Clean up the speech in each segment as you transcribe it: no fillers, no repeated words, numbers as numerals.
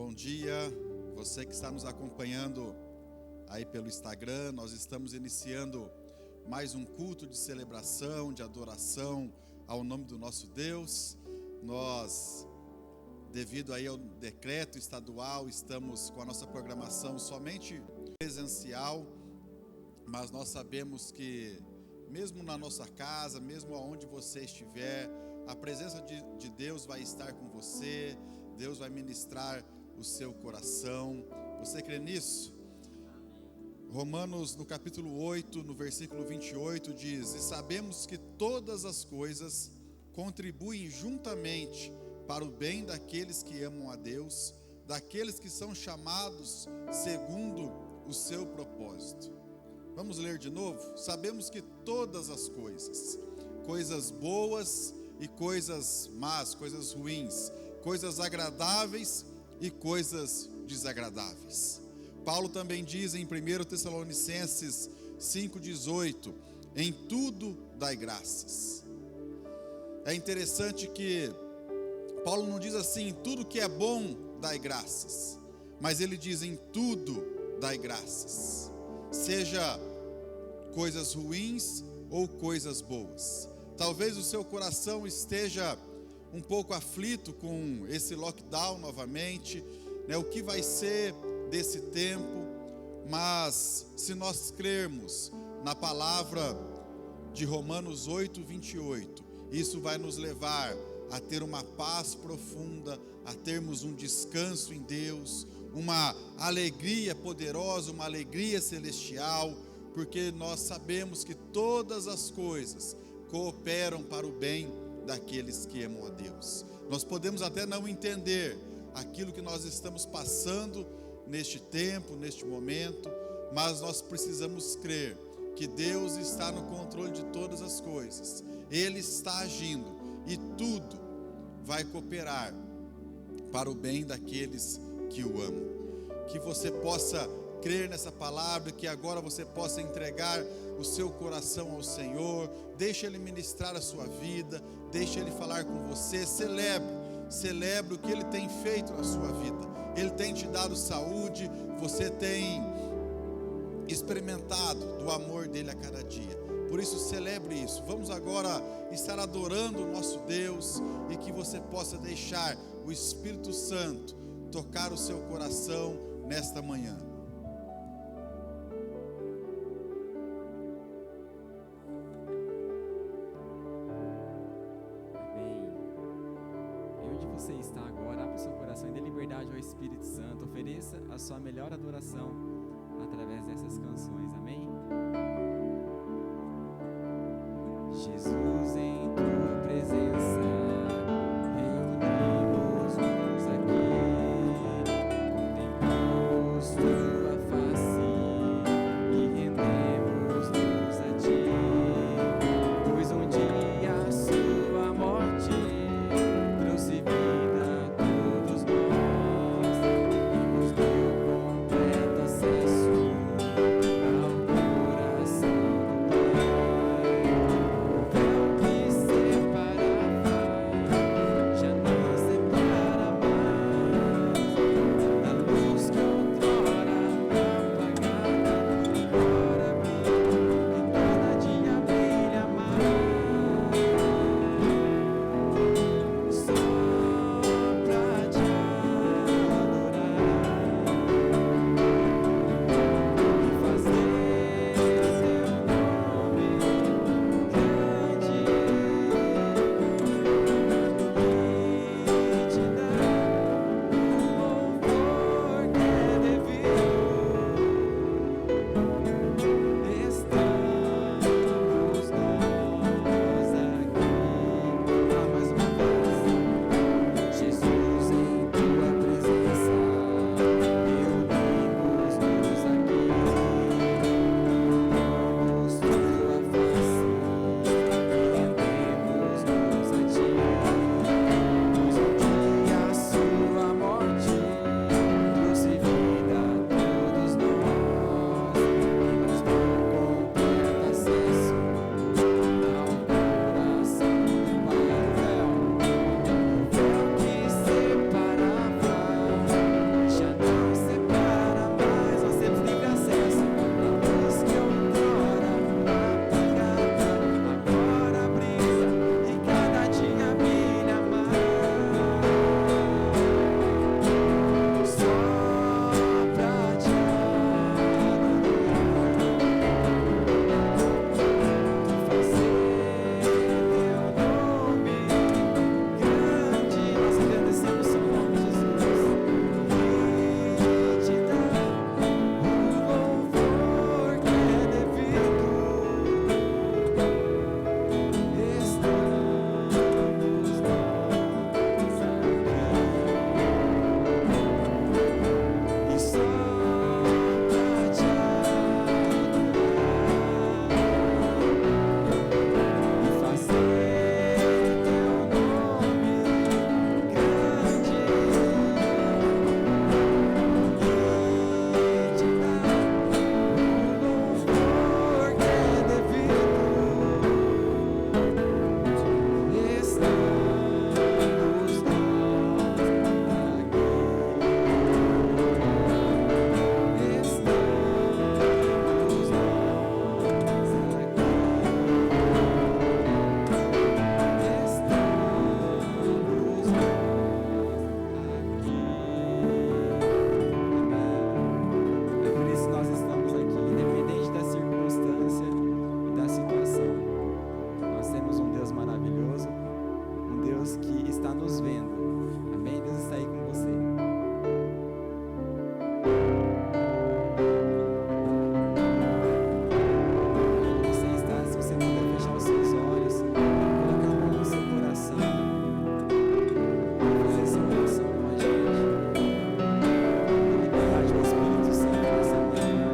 Bom dia, você que está nos acompanhando aí pelo Instagram. Nós estamos iniciando mais um culto de celebração, de adoração ao nome do nosso Deus. Nós, devido aí ao decreto estadual, estamos com a nossa programação somente presencial, mas nós sabemos que mesmo na nossa casa, mesmo aonde você estiver, a presença de Deus vai estar com você. Deus vai ministrar o seu coração. Você crê nisso? Romanos, no capítulo 8, no versículo 28, diz: E sabemos que todas as coisas contribuem juntamente para o bem daqueles que amam a Deus, daqueles que são chamados segundo o seu propósito. Vamos ler de novo? Sabemos que todas as coisas, coisas boas e coisas más, coisas ruins, coisas agradáveis e coisas desagradáveis. Paulo também diz em 1 Tessalonicenses 5,18: em tudo dai graças. É interessante que Paulo não diz assim, em tudo que é bom dai graças, mas ele diz em tudo dai graças, seja coisas ruins ou coisas boas. Talvez o seu coração esteja um pouco aflito com esse lockdown novamente, né? O que vai ser desse tempo? Mas se nós crermos na palavra de Romanos 8:28, isso vai nos levar a ter uma paz profunda, a termos um descanso em Deus, uma alegria poderosa, uma alegria celestial, porque nós sabemos que todas as coisas cooperam para o bem daqueles que amam a Deus. Nós podemos até não entender aquilo que nós estamos passando neste tempo, neste momento, mas nós precisamos crer que Deus está no controle de todas as coisas. Ele está agindo e tudo vai cooperar para o bem daqueles que o amam. Que você possa crer nessa palavra, que agora você possa entregar o seu coração ao Senhor, deixe Ele ministrar a sua vida, deixe Ele falar com você, celebre o que Ele tem feito na sua vida. Ele tem te dado saúde, você tem experimentado do amor dEle a cada dia, por isso celebre isso. Vamos agora estar adorando o nosso Deus, e que você possa deixar o Espírito Santo tocar o seu coração nesta manhã. Você está agora, abra o seu coração e dê liberdade ao Espírito Santo. Ofereça a sua melhor adoração através dessas canções, amém? Jesus, em tua presença reunimos-nos aqui, contemplamos tua face e rendemos-nos a ti, pois um dia a sua morte trouxe vida a todos nós e nos deu completo acesso ao coração. nos vendo. Amém? Deus está aí com você. Onde você está, se você puder fechar os seus olhos, colocar a mão no seu coração, fazer essa oração com a gente. Liberdade do Espírito Santo nessa manhã.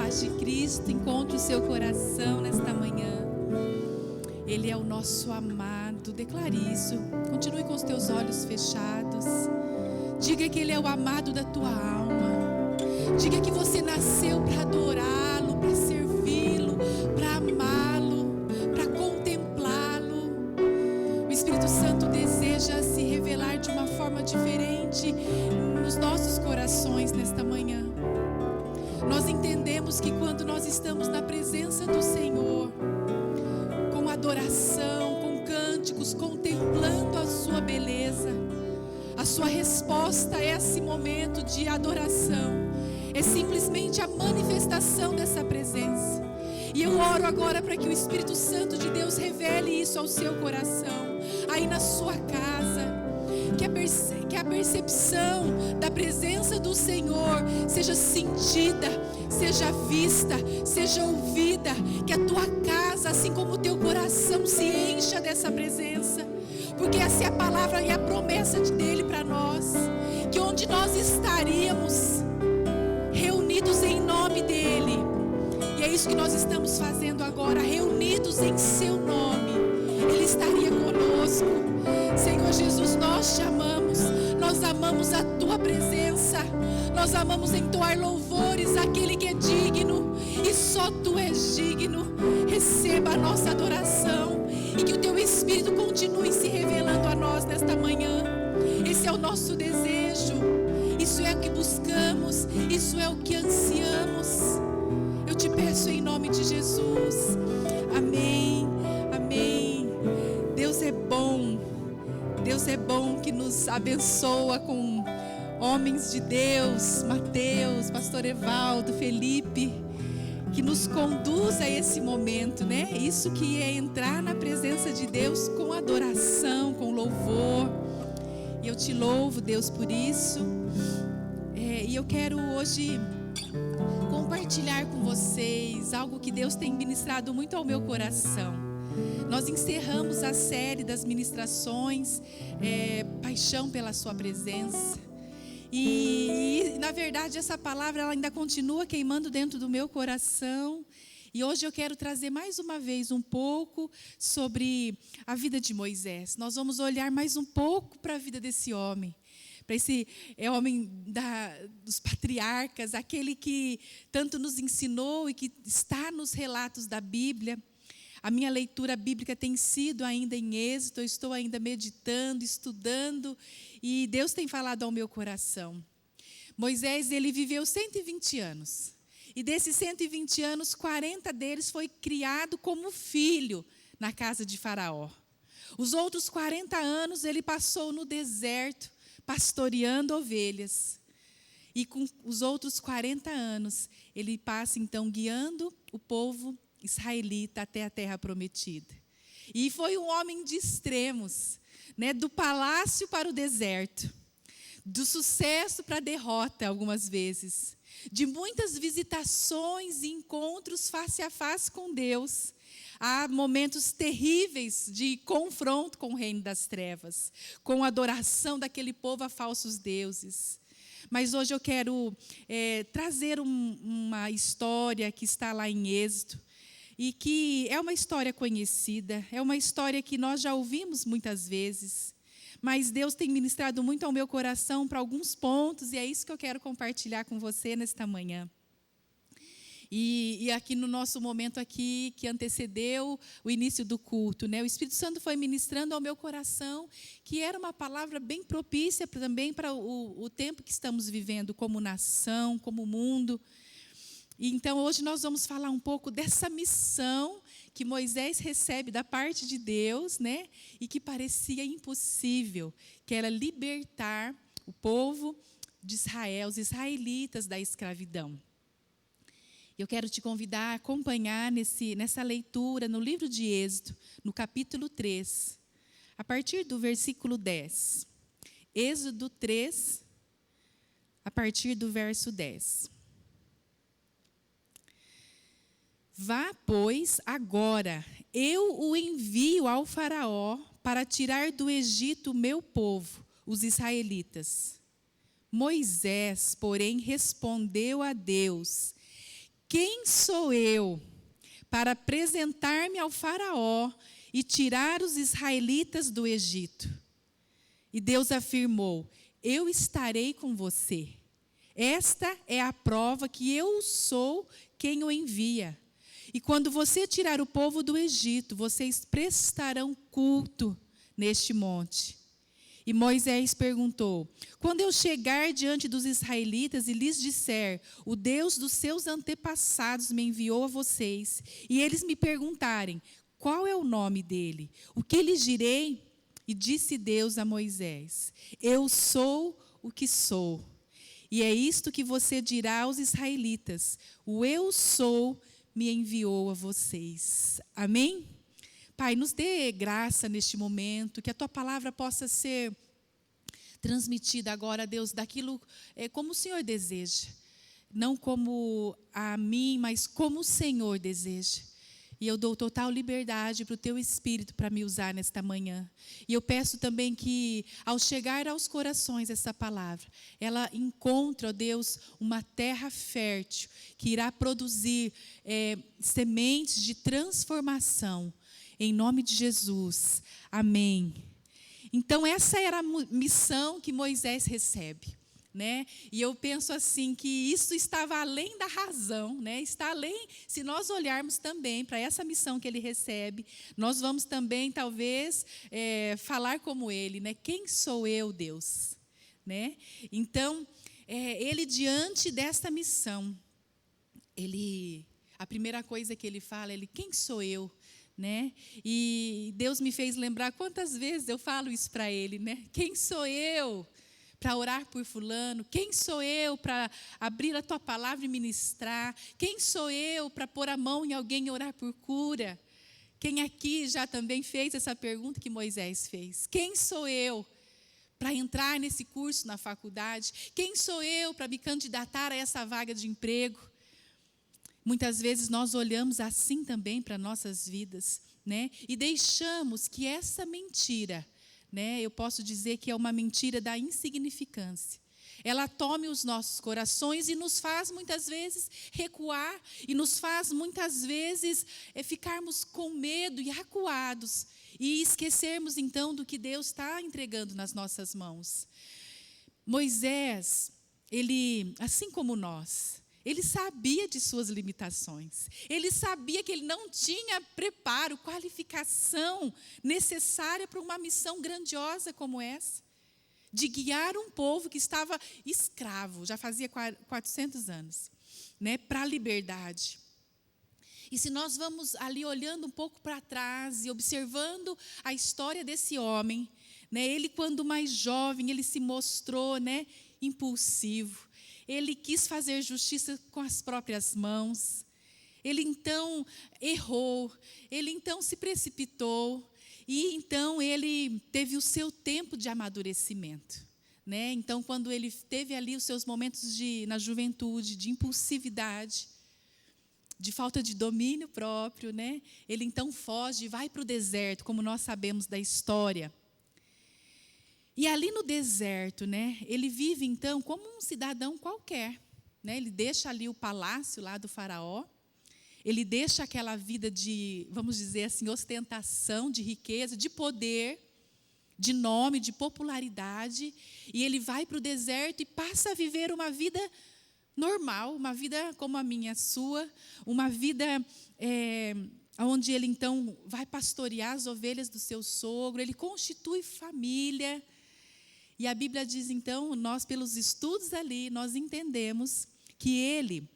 paz de Cristo encontre o seu coração nesta manhã. Ele é o nosso amado. Declare isso. Continue com os teus olhos fechados. Diga que Ele é o amado da tua alma. Diga que você nasceu para adorá-lo, para servi-lo, para amá-lo, para contemplá-lo. O Espírito Santo deseja se revelar de uma forma diferente nos nossos corações nesta manhã. Nós entendemos que quando nós estamos na presença do Senhor, com adoração, com cânticos, contemplando a sua beleza, a sua resposta a esse momento de adoração é simplesmente a manifestação dessa presença. E eu oro agora para que o Espírito Santo de Deus revele isso ao seu coração, aí na sua casa. Que a percepção da presença do Senhor seja sentida, seja vista, seja ouvida. Que a tua casa, assim como o teu coração, se encha dessa presença. Porque essa é a palavra e a promessa dele para nós. Que onde nós estaríamos reunidos em nome dele. E é isso que nós estamos fazendo agora, reunidos em seu nome. Ele estaria conosco. Senhor Jesus, nós te amamos, nós amamos a tua presença, nós amamos entoar louvores àquele que é digno, e só tu és digno. Receba a nossa adoração e que o teu Espírito continue se revelando a nós nesta manhã. Esse é o nosso desejo, isso é o que buscamos, isso é o que ansiamos. Eu te peço em nome de Jesus. Amém, amém. Deus é bom. Deus é bom, que nos abençoa com homens de Deus, Mateus, pastor Evaldo, Felipe, que nos conduz a esse momento, né? Isso que é entrar na presença de Deus com adoração, com louvor. E eu te louvo, Deus, por isso. E eu quero hoje compartilhar com vocês algo que Deus tem ministrado muito ao meu coração. Nós encerramos a série das ministrações, Paixão pela sua presença. E na verdade essa palavra ela ainda continua queimando dentro do meu coração. E hoje eu quero trazer mais uma vez um pouco sobre a vida de Moisés. Nós vamos olhar mais um pouco para a vida desse homem. Para esse homem dos patriarcas, aquele que tanto nos ensinou e que está nos relatos da Bíblia. A minha leitura bíblica tem sido ainda em Êxodo, eu estou ainda meditando, estudando, e Deus tem falado ao meu coração. Moisés, ele viveu 120 anos, e desses 120 anos, 40 deles foi criado como filho na casa de Faraó. Os outros 40 anos ele passou no deserto, pastoreando ovelhas. E com os outros 40 anos, ele passa então guiando o povo israelita até a terra prometida. E foi um homem de extremos, né? Do palácio para o deserto, do sucesso para a derrota algumas vezes, de muitas visitações e encontros face a face com Deus. Há momentos terríveis de confronto com o reino das trevas, com a adoração daquele povo a falsos deuses. Mas hoje eu quero trazer uma história que está lá em Êxodo, e que é uma história conhecida, é uma história que nós já ouvimos muitas vezes, mas Deus tem ministrado muito ao meu coração para alguns pontos, e é isso que eu quero compartilhar com você nesta manhã. E aqui no nosso momento aqui, que antecedeu o início do culto, né? O Espírito Santo foi ministrando ao meu coração, que era uma palavra bem propícia também para o tempo que estamos vivendo como nação, como mundo. Então, hoje nós vamos falar um pouco dessa missão que Moisés recebe da parte de Deus, né? E que parecia impossível, que era libertar o povo de Israel, os israelitas da escravidão. Eu quero te convidar a acompanhar nessa leitura no livro de Êxodo, no capítulo 3, a partir do versículo 10. Êxodo 3, a partir do verso 10. Vá, pois, agora, eu o envio ao Faraó para tirar do Egito o meu povo, os israelitas. Moisés, porém, respondeu a Deus: quem sou eu para apresentar-me ao faraó e tirar os israelitas do Egito? E Deus afirmou: eu estarei com você. Esta é a prova que eu sou quem o envia. E quando você tirar o povo do Egito, vocês prestarão culto neste monte. E Moisés perguntou: quando eu chegar diante dos israelitas e lhes disser, o Deus dos seus antepassados me enviou a vocês, e eles me perguntarem, qual é o nome dele? O que lhes direi? E disse Deus a Moisés: eu sou o que sou. E é isto que você dirá aos israelitas: o eu sou me enviou a vocês. Amém? Pai, nos dê graça neste momento, que a Tua palavra possa ser transmitida agora, Deus, daquilo como o Senhor deseja. Não como a mim, mas como o Senhor deseja. E eu dou total liberdade para o Teu Espírito para me usar nesta manhã. E eu peço também que, ao chegar aos corações essa palavra, ela encontre, ó Deus, uma terra fértil, que irá produzir sementes de transformação. Em nome de Jesus. Amém. Então, essa era a missão que Moisés recebe. Né? E eu penso assim, que isso estava além da razão, né? Está além, se nós olharmos também para essa missão que ele recebe, nós vamos também, talvez, falar como ele, né? Quem sou eu, Deus? Né? Então, ele, diante desta missão, a primeira coisa que ele fala, quem sou eu? Né? E Deus me fez lembrar quantas vezes eu falo isso para ele, né? Quem sou eu para orar por fulano? Quem sou eu para abrir a Tua palavra e ministrar? Quem sou eu para pôr a mão em alguém e orar por cura? Quem aqui já também fez essa pergunta que Moisés fez? Quem sou eu para entrar nesse curso na faculdade? Quem sou eu para me candidatar a essa vaga de emprego? Muitas vezes nós olhamos assim também para nossas vidas, né? E deixamos que essa mentira, né, eu posso dizer que é uma mentira da insignificância, ela tome os nossos corações e nos faz muitas vezes recuar, e nos faz muitas vezes ficarmos com medo e acuados, e esquecermos então do que Deus está entregando nas nossas mãos. Moisés, ele, assim como nós, ele sabia de suas limitações. Ele sabia que ele não tinha preparo, qualificação necessária para uma missão grandiosa como essa, de guiar um povo que estava escravo, já fazia 400 anos, né, para a liberdade. E se nós vamos ali olhando um pouco para trás e observando a história desse homem, né, ele, quando mais jovem, ele se mostrou, né, impulsivo. Ele quis fazer justiça com as próprias mãos. Ele então errou. Ele então se precipitou. E então ele teve o seu tempo de amadurecimento. Né? Então, quando ele teve ali os seus momentos na juventude, de impulsividade, de falta de domínio próprio, né? Ele então foge e vai para o deserto, como nós sabemos da história. E ali no deserto, né, ele vive então como um cidadão qualquer, né? Ele deixa ali o palácio lá do faraó, ele deixa aquela vida de, vamos dizer assim, ostentação, de riqueza, de poder, de nome, de popularidade, e ele vai para o deserto e passa a viver uma vida normal, uma vida como a minha, a sua, uma vida onde ele então vai pastorear as ovelhas do seu sogro, ele constitui família. E a Bíblia diz, então, nós pelos estudos ali, nós entendemos que ele,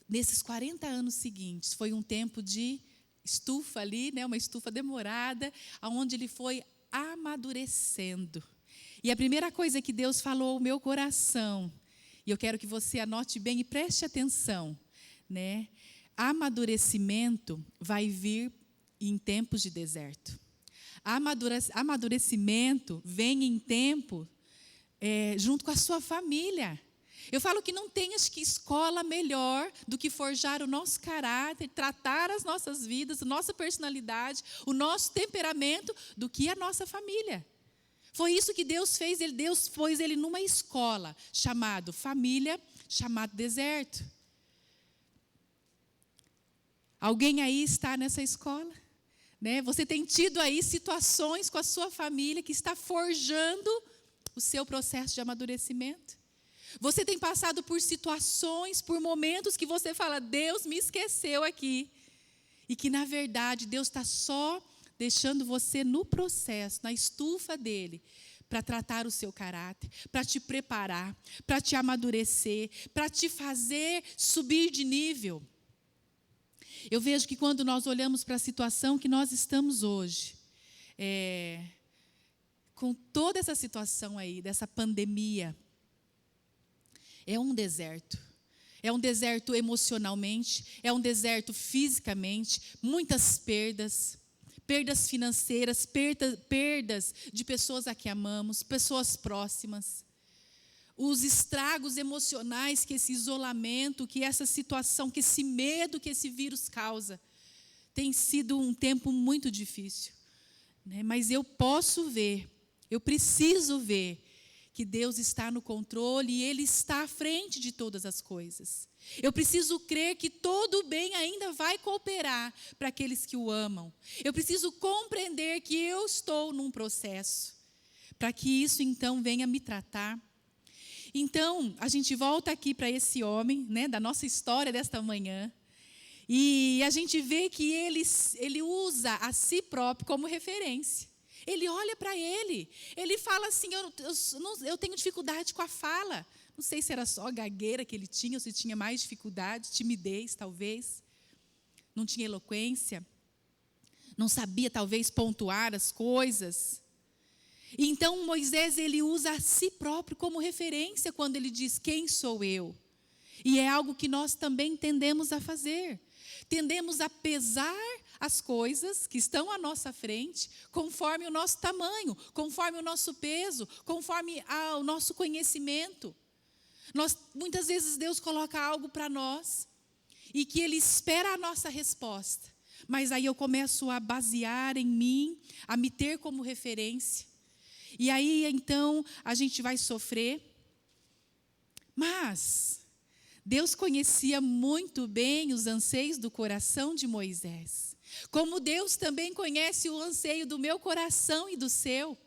nesses 40 anos seguintes, foi um tempo de estufa ali, né, uma estufa demorada, onde ele foi amadurecendo. E a primeira coisa que Deus falou ao meu coração, e eu quero que você anote bem e preste atenção, né? Amadurecimento vai vir em tempos de deserto. Amadurecimento vem em tempo junto com a sua família. Eu falo que não tem, acho que, escola melhor do que forjar o nosso caráter, tratar as nossas vidas, a nossa personalidade, o nosso temperamento, do que a nossa família. Foi isso que Deus fez. Deus pôs ele numa escola chamada família, chamado deserto. Alguém aí está nessa escola? Né? Você tem tido aí situações com a sua família que está forjando o seu processo de amadurecimento? Você tem passado por situações, por momentos que você fala, Deus me esqueceu aqui. E que, na verdade, Deus está só deixando você no processo, na estufa dele, para tratar o seu caráter, para te preparar, para te amadurecer, para te fazer subir de nível. Eu vejo que quando nós olhamos para a situação que nós estamos hoje, com toda essa situação aí, dessa pandemia, é um deserto. É um deserto emocionalmente, é um deserto fisicamente, muitas perdas financeiras, perdas de pessoas a que amamos, pessoas próximas. Os estragos emocionais que esse isolamento, que essa situação, que esse medo que esse vírus causa, tem sido um tempo muito difícil. Né? Mas eu preciso ver que Deus está no controle e Ele está à frente de todas as coisas. Eu preciso crer que todo o bem ainda vai cooperar para aqueles que o amam. Eu preciso compreender que eu estou num processo, para que isso então venha me tratar. Então, a gente volta aqui para esse homem, né, da nossa história desta manhã, e a gente vê que ele usa a si próprio como referência. Ele olha para ele fala assim, eu tenho dificuldade com a fala. Não sei se era só a gagueira que ele tinha, ou se tinha mais dificuldade, timidez talvez. Não tinha eloquência. Não sabia talvez pontuar as coisas. Então Moisés, ele usa a si próprio como referência quando ele diz, quem sou eu? E é algo que nós também tendemos a fazer. Tendemos a pesar as coisas que estão à nossa frente, conforme o nosso tamanho, conforme o nosso peso, conforme o nosso conhecimento. Muitas vezes Deus coloca algo para nós, e que Ele espera a nossa resposta. Mas aí eu começo a basear em mim, a me ter como referência. E aí então a gente vai sofrer. Mas Deus conhecia muito bem os anseios do coração de Moisés. Como Deus também conhece o anseio do meu coração e do seu.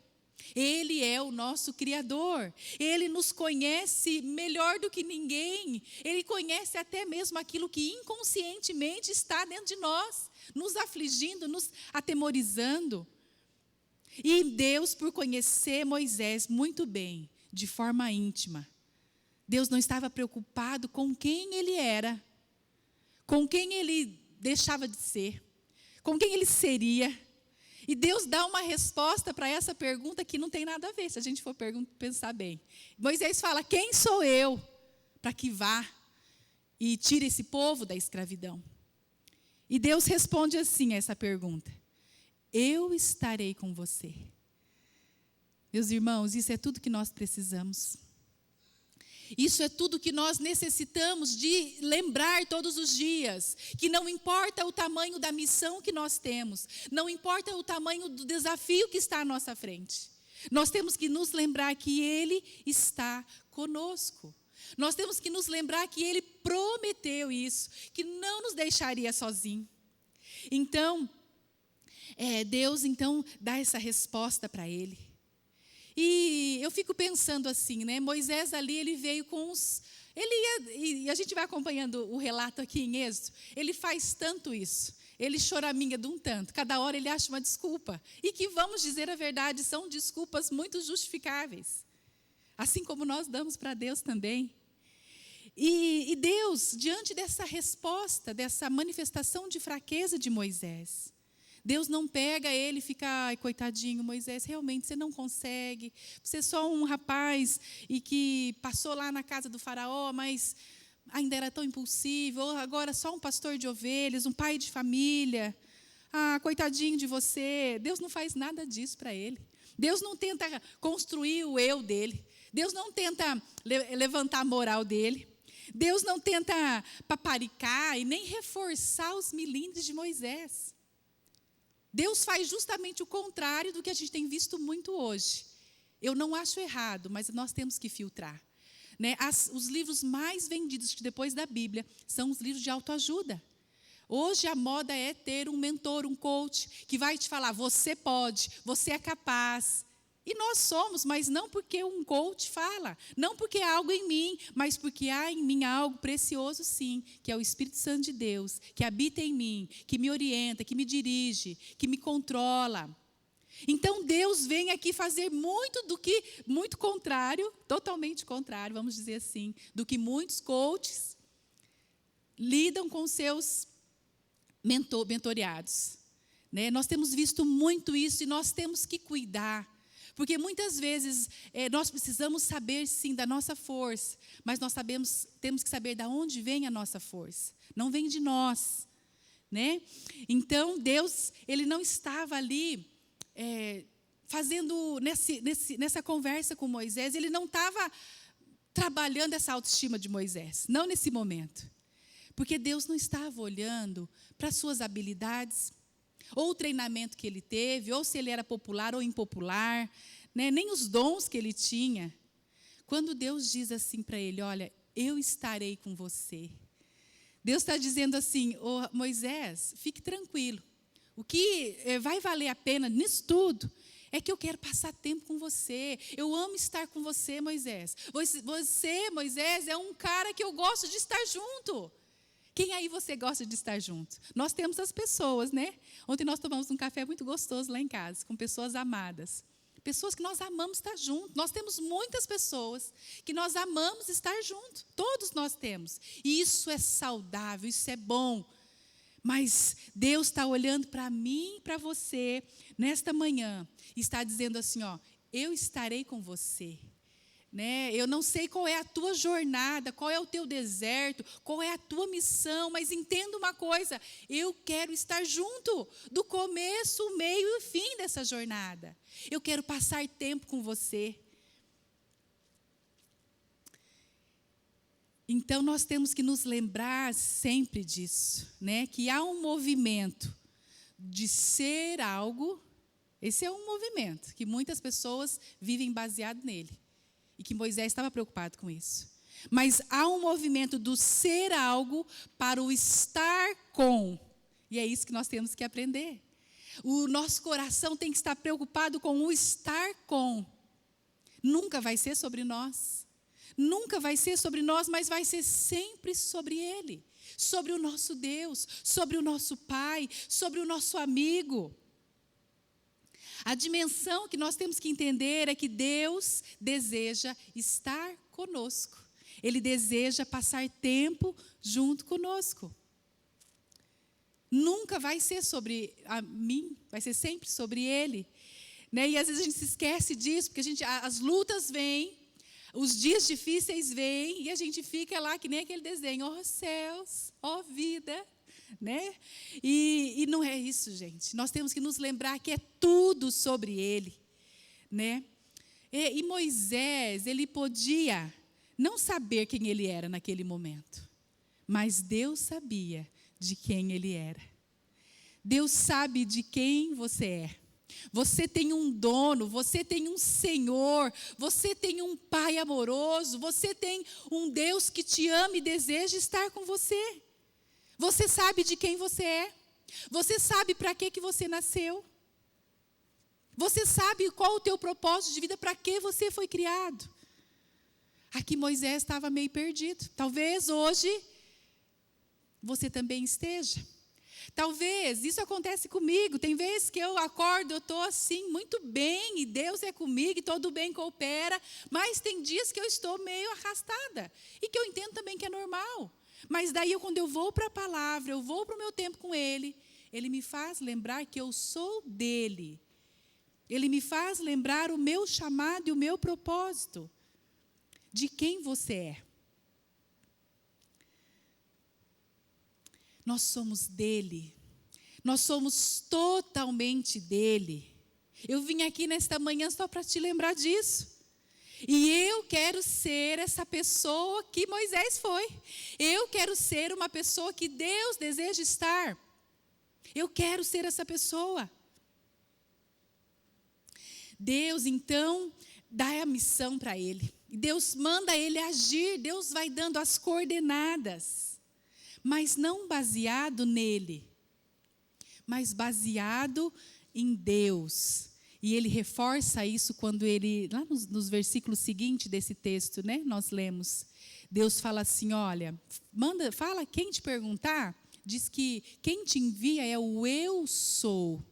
Ele é o nosso Criador. Ele nos conhece melhor do que ninguém. Ele conhece até mesmo aquilo que inconscientemente está dentro de nós, nos afligindo, nos atemorizando. E Deus, por conhecer Moisés muito bem, de forma íntima, Deus não estava preocupado com quem ele era, com quem ele deixava de ser, com quem ele seria. E Deus dá uma resposta para essa pergunta que não tem nada a ver, se a gente for pensar bem. Moisés fala, quem sou eu para que vá e tire esse povo da escravidão? E Deus responde assim a essa pergunta, eu estarei com você. Meus irmãos, isso é tudo que nós precisamos. Isso é tudo que nós necessitamos de lembrar todos os dias, que não importa o tamanho da missão que nós temos, não importa o tamanho do desafio que está à nossa frente, nós temos que nos lembrar que Ele está conosco. Nós temos que nos lembrar que Ele prometeu isso, que não nos deixaria sozinho. Então, Deus então dá essa resposta para ele. E eu fico pensando assim, né? Moisés ali, ele veio com os... e a gente vai acompanhando o relato aqui em Êxodo, ele faz tanto isso, ele choraminga de um tanto, cada hora ele acha uma desculpa, e que, vamos dizer a verdade, são desculpas muito justificáveis, assim como nós damos para Deus também. E Deus, diante dessa resposta, dessa manifestação de fraqueza de Moisés, Deus não pega ele e fica, ai, coitadinho, Moisés, realmente você não consegue. Você é só um rapaz e que passou lá na casa do faraó, mas ainda era tão impulsivo. Ou agora só um pastor de ovelhas, um pai de família. Ah, coitadinho de você. Deus não faz nada disso para ele. Deus não tenta construir o eu dele. Deus não tenta levantar a moral dele. Deus não tenta paparicar e nem reforçar os milindres de Moisés. Deus faz justamente o contrário do que a gente tem visto muito hoje. Eu não acho errado, mas nós temos que filtrar. Né? Os livros mais vendidos depois da Bíblia são os livros de autoajuda. Hoje a moda é ter um mentor, um coach, que vai te falar, você pode, você é capaz. E nós somos, mas não porque um coach fala, não porque há algo em mim, mas porque há em mim algo precioso sim, que é o Espírito Santo de Deus, que habita em mim, que me orienta, que me dirige, que me controla. Então Deus vem aqui fazer muito contrário, totalmente contrário, vamos dizer assim, do que muitos coaches lidam com seus mentoreados. Né? Nós temos visto muito isso e nós temos que cuidar. Porque muitas vezes nós precisamos saber sim da nossa força, mas nós temos que saber de onde vem a nossa força. Não vem de nós. Né? Então Deus, Ele não estava ali fazendo nessa conversa com Moisés, Ele não estava trabalhando essa autoestima de Moisés, não nesse momento. Porque Deus não estava olhando para as suas habilidades, ou o treinamento que ele teve, ou se ele era popular ou impopular, né? Nem os dons que ele tinha. Quando Deus diz assim para ele, olha, eu estarei com você. Deus está dizendo assim, Moisés, fique tranquilo. O que vai valer a pena nisso tudo é que eu quero passar tempo com você. Eu amo estar com você, Moisés. Você, Moisés, é um cara que eu gosto de estar junto. Quem aí você gosta de estar junto? Nós temos as pessoas, né? Ontem nós tomamos um café muito gostoso lá em casa, com pessoas amadas. Pessoas que nós amamos estar junto. Nós temos muitas pessoas que nós amamos estar junto. Todos nós temos. E isso é saudável, isso é bom. Mas Deus está olhando para mim e para você nesta manhã. E está dizendo assim, ó, eu estarei com você. Né? Eu não sei qual é a tua jornada, qual é o teu deserto, qual é a tua missão, mas entenda uma coisa, eu quero estar junto do começo, o meio e o fim dessa jornada. Eu quero passar tempo com você. Então nós temos que nos lembrar sempre disso, né? Que há um movimento de ser algo, esse é um movimento que muitas pessoas vivem baseado nele. E que Moisés estava preocupado com isso. Mas há um movimento do ser algo para o estar com. E é isso que nós temos que aprender. O nosso coração tem que estar preocupado com o estar com. Nunca vai ser sobre nós. Nunca vai ser sobre nós, mas vai ser sempre sobre Ele. Sobre o nosso Deus, sobre o nosso Pai, sobre o nosso amigo. A dimensão que nós temos que entender é que Deus deseja estar conosco. Ele deseja passar tempo junto conosco. Nunca vai ser sobre a mim, vai ser sempre sobre Ele. Né? E às vezes a gente se esquece disso, porque as lutas vêm, os dias difíceis vêm, e a gente fica lá que nem aquele desenho, ó céus, ó vida. Né? E não é isso, gente. Nós temos que nos lembrar que é tudo sobre Ele. Né? E Moisés, ele podia não saber quem ele era naquele momento, mas Deus sabia de quem ele era. Deus sabe de quem você é. Você tem um dono, você tem um Senhor, você tem um Pai amoroso, você tem um Deus que te ama e deseja estar com você. Você sabe de quem você é. Você sabe para que você nasceu. Você sabe qual o teu propósito de vida, para que você foi criado. Aqui Moisés estava meio perdido. Talvez hoje você também esteja. Talvez isso acontece comigo. Tem vezes que eu acordo, eu estou assim, muito bem, e Deus é comigo, e todo bem coopera. Mas tem dias que eu estou meio arrastada. E que eu entendo também que é normal. Mas daí, quando eu vou para a palavra, eu vou para o meu tempo com Ele, Ele me faz lembrar que eu sou dEle. Ele me faz lembrar o meu chamado e o meu propósito. De quem você é. Nós somos dEle. Nós somos totalmente dEle. Eu vim aqui nesta manhã só para te lembrar disso. E eu quero ser essa pessoa que Moisés foi. Eu quero ser uma pessoa que Deus deseja estar. Eu quero ser essa pessoa. Deus, então, dá a missão para ele. Deus manda ele agir. Deus vai dando as coordenadas. mas não baseado nele, mas baseado em Deus. E ele reforça isso quando ele, lá nos versículos seguintes desse texto, né, nós lemos, Deus fala assim, olha, fala quem te perguntar, diz que quem te envia é o eu sou.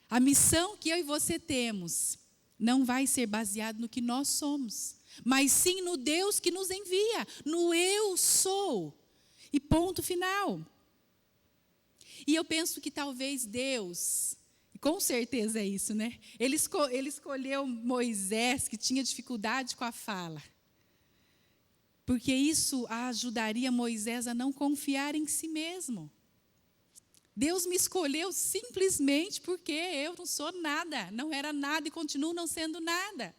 A missão que eu e você temos não vai ser baseada no que nós somos, mas sim no Deus que nos envia, no eu sou. E ponto final. E eu penso que talvez Deus, com certeza é isso, né? Ele escolheu Moisés, que tinha dificuldade com a fala, porque isso ajudaria Moisés a não confiar em si mesmo. Deus me escolheu simplesmente porque eu não sou nada, não era nada e continuo não sendo nada,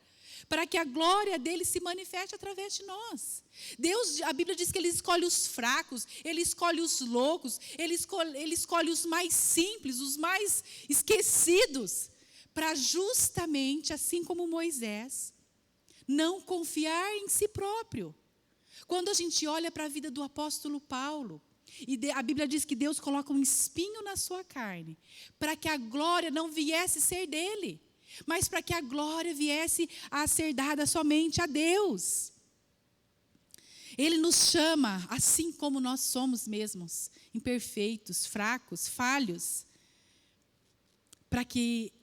para que a glória dele se manifeste através de nós. Deus, a Bíblia diz que ele escolhe os fracos, ele escolhe os loucos, ele escolhe os mais simples, os mais esquecidos, para justamente, assim como Moisés, não confiar em si próprio. Quando a gente olha para a vida do apóstolo Paulo, e a Bíblia diz que Deus coloca um espinho na sua carne, para que a glória não viesse ser dele, mas para que a glória viesse a ser dada somente a Deus. Ele nos chama, assim como nós somos mesmos, imperfeitos, fracos, falhos, para que,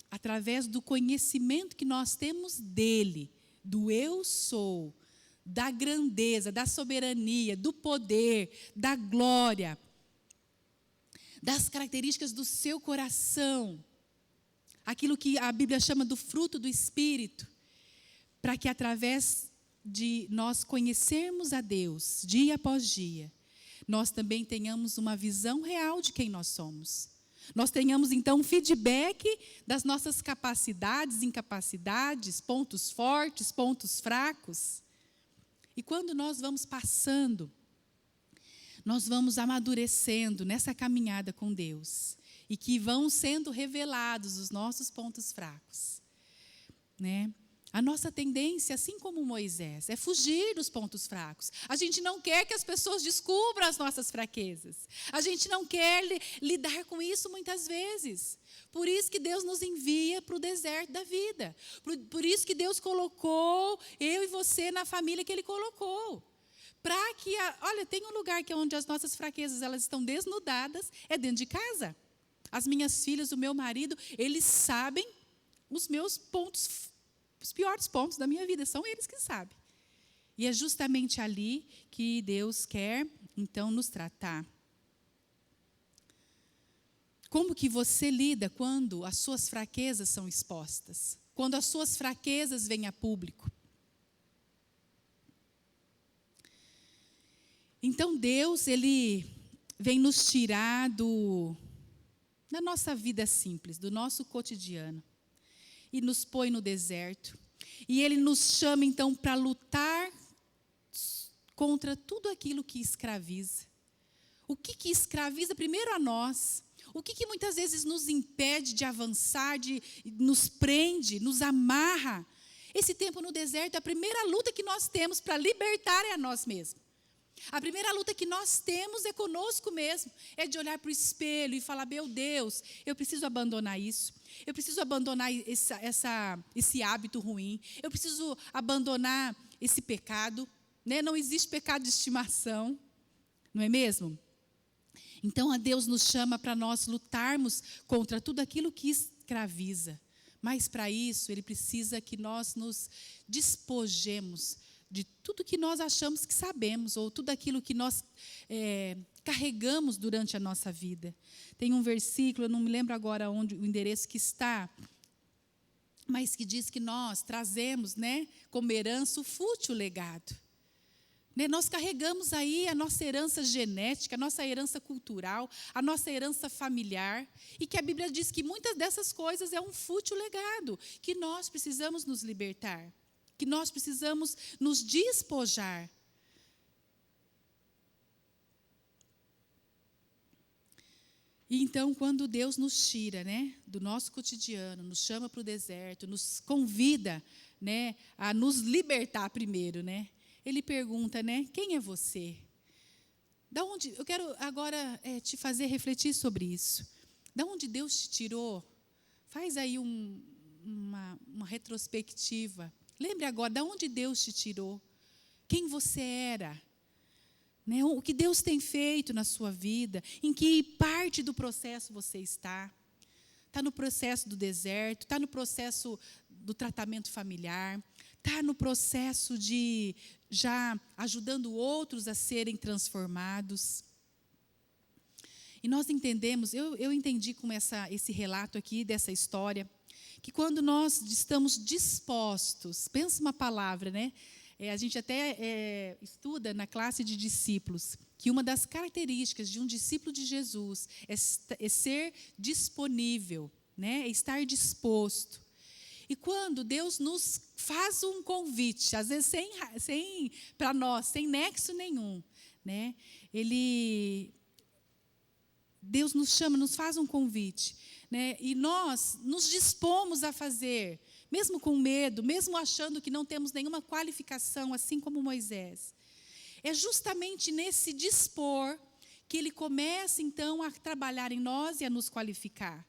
através do conhecimento que nós temos dele, do eu sou, da grandeza, da soberania, do poder, da glória, das características do seu coração, aquilo que a Bíblia chama do fruto do Espírito, para que através de nós conhecermos a Deus, dia após dia, nós também tenhamos uma visão real de quem nós somos. Nós tenhamos, então, um feedback das nossas capacidades, incapacidades, pontos fortes, pontos fracos. E quando nós vamos passando, nós vamos amadurecendo nessa caminhada com Deus. E que vão sendo revelados os nossos pontos fracos, né? A nossa tendência, assim como Moisés, é fugir dos pontos fracos. A gente não quer que as pessoas descubram as nossas fraquezas. A gente não quer lidar com isso muitas vezes. Por isso que Deus nos envia para o deserto da vida. Por isso que Deus colocou eu e você na família que Ele colocou. Para que, olha, tem um lugar que é onde as nossas fraquezas elas estão desnudadas, é dentro de casa. As minhas filhas, o meu marido, eles sabem os meus pontos, os piores pontos da minha vida, são eles que sabem. E é justamente ali que Deus quer, então, nos tratar. Como que você lida quando as suas fraquezas são expostas? Quando as suas fraquezas vêm a público? Então, Deus, Ele vem nos tirar da nossa vida simples, do nosso cotidiano, e nos põe no deserto. E Ele nos chama, então, para lutar contra tudo aquilo que escraviza. O que escraviza primeiro a nós? O que muitas vezes nos impede de avançar, nos prende, nos amarra? Esse tempo no deserto, a primeira luta que nós temos para libertar é a nós mesmos. A primeira luta que nós temos é conosco mesmo, é de olhar para o espelho e falar, meu Deus, eu preciso abandonar isso, eu preciso abandonar esse hábito ruim, eu preciso abandonar esse pecado, né? Não existe pecado de estimação, não é mesmo? Então, a Deus nos chama para nós lutarmos contra tudo aquilo que escraviza, mas para isso Ele precisa que nós nos despojemos de tudo que nós achamos que sabemos, ou tudo aquilo que nós carregamos durante a nossa vida. Tem um versículo, eu não me lembro agora onde o endereço que está, mas que diz que nós trazemos, né, como herança o fútil legado. Né, nós carregamos aí a nossa herança genética, a nossa herança cultural, a nossa herança familiar, e que a Bíblia diz que muitas dessas coisas é um fútil legado, que nós precisamos nos libertar, que nós precisamos nos despojar. E então, quando Deus nos tira, né, do nosso cotidiano, nos chama para o deserto, nos convida, né, a nos libertar primeiro, né? Ele pergunta, né, quem é você? Eu quero agora te fazer refletir sobre isso. Da onde Deus te tirou? Faz aí uma retrospectiva. Lembre agora, da onde Deus te tirou? Quem você era? Né? O que Deus tem feito na sua vida? Em que parte do processo você está? Está no processo do deserto? Está no processo do tratamento familiar? Está no processo de já ajudando outros a serem transformados? E nós entendemos, eu entendi com esse relato aqui, dessa história, que quando nós estamos dispostos, pensa uma palavra, né? A gente até estuda na classe de discípulos, que uma das características de um discípulo de Jesus é ser disponível, né? É estar disposto. E quando Deus nos faz um convite, às vezes para nós, sem nexo nenhum, né? Deus nos chama, nos faz um convite, né? E nós nos dispomos a fazer, mesmo com medo, mesmo achando que não temos nenhuma qualificação, assim como Moisés. É justamente nesse dispor que Ele começa, então, a trabalhar em nós e a nos qualificar.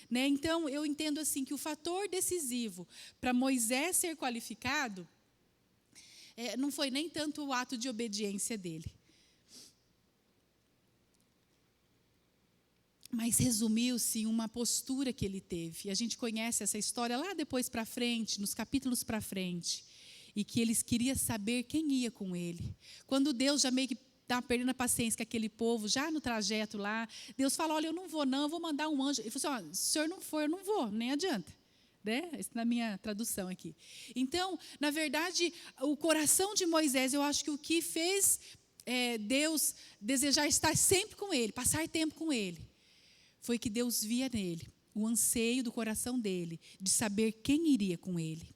Né? Então, eu entendo assim que o fator decisivo para Moisés ser qualificado não foi nem tanto o ato de obediência dele, mas resumiu-se em uma postura que ele teve. E a gente conhece essa história lá depois para frente, nos capítulos para frente, e que ele queria saber quem ia com ele. Quando Deus já meio que estava perdendo a paciência com aquele povo, já no trajeto lá, Deus falou, olha, eu não vou não, eu vou mandar um anjo. Ele falou assim, se o senhor não for, eu não vou, nem adianta. Né? Isso na minha tradução aqui. Então, na verdade, o coração de Moisés, eu acho que o que fez Deus desejar estar sempre com ele, passar tempo com ele, foi que Deus via nele o anseio do coração dele, de saber quem iria com ele.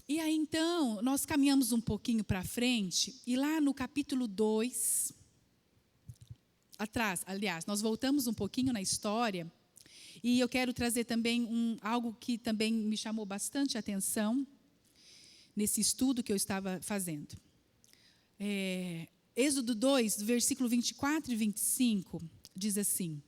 E aí, então, nós caminhamos um pouquinho para frente, e lá no capítulo 2, nós voltamos um pouquinho na história, e eu quero trazer também algo que também me chamou bastante atenção, nesse estudo que eu estava fazendo. Êxodo 2, do versículo 24 e 25, diz assim,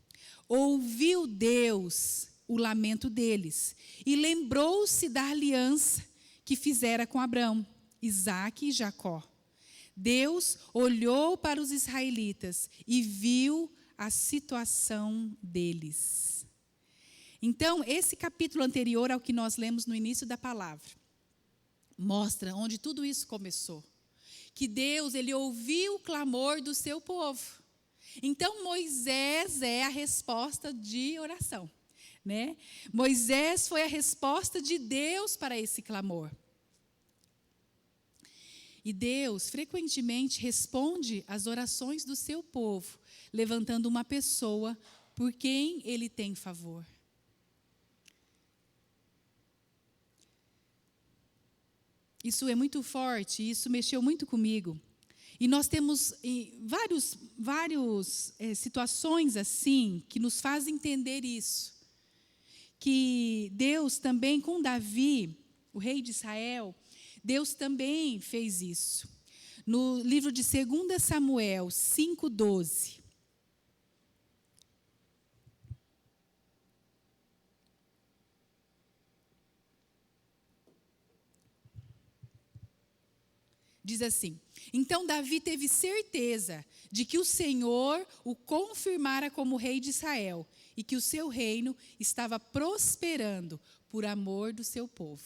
ouviu Deus o lamento deles, e lembrou-se da aliança que fizera com Abraão, Isaque e Jacó. Deus olhou para os israelitas e viu a situação deles. Então, esse capítulo anterior ao que nós lemos no início da palavra, mostra onde tudo isso começou. Que Deus, Ele ouviu o clamor do seu povo. Então, Moisés é a resposta de oração. Né? Moisés foi a resposta de Deus para esse clamor. E Deus frequentemente responde às orações do seu povo, levantando uma pessoa por quem Ele tem favor. Isso é muito forte, isso mexeu muito comigo. E nós temos várias situações assim que nos fazem entender isso. Que Deus também, com Davi, o rei de Israel, Deus também fez isso. No livro de 2 Samuel 5:12. Diz assim, então Davi teve certeza de que o Senhor o confirmara como rei de Israel e que o seu reino estava prosperando por amor do seu povo.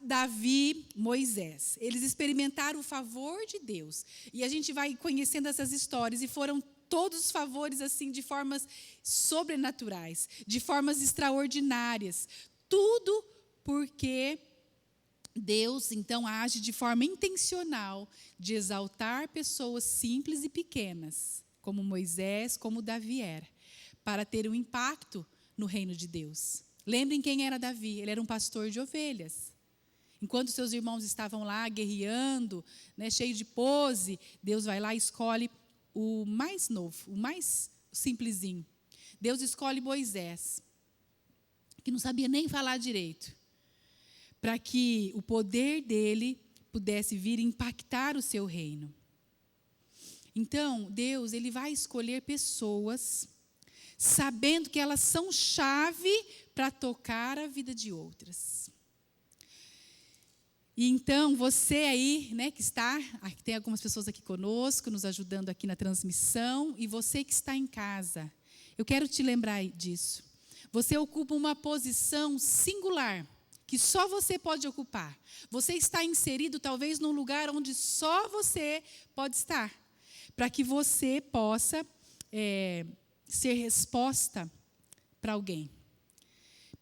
Davi, Moisés, eles experimentaram o favor de Deus. E a gente vai conhecendo essas histórias e foram todos os favores assim de formas sobrenaturais, de formas extraordinárias. Tudo porque Deus, então, age de forma intencional de exaltar pessoas simples e pequenas, como Moisés, como Davi era, para ter um impacto no reino de Deus. Lembrem quem era Davi, ele era um pastor de ovelhas. Enquanto seus irmãos estavam lá guerreando, né, cheio de pose, Deus vai lá e escolhe o mais novo, o mais simplesinho. Deus escolhe Moisés, que não sabia nem falar direito, para que o poder dele pudesse vir impactar o seu reino. Então, Deus, ele vai escolher pessoas, sabendo que elas são chave para tocar a vida de outras. E então, você aí, né, que está, aqui tem algumas pessoas aqui conosco, nos ajudando aqui na transmissão, e você que está em casa, eu quero te lembrar disso. Você ocupa uma posição singular, que só você pode ocupar. Você está inserido talvez num lugar onde só você pode estar, para que você possa ser resposta para alguém.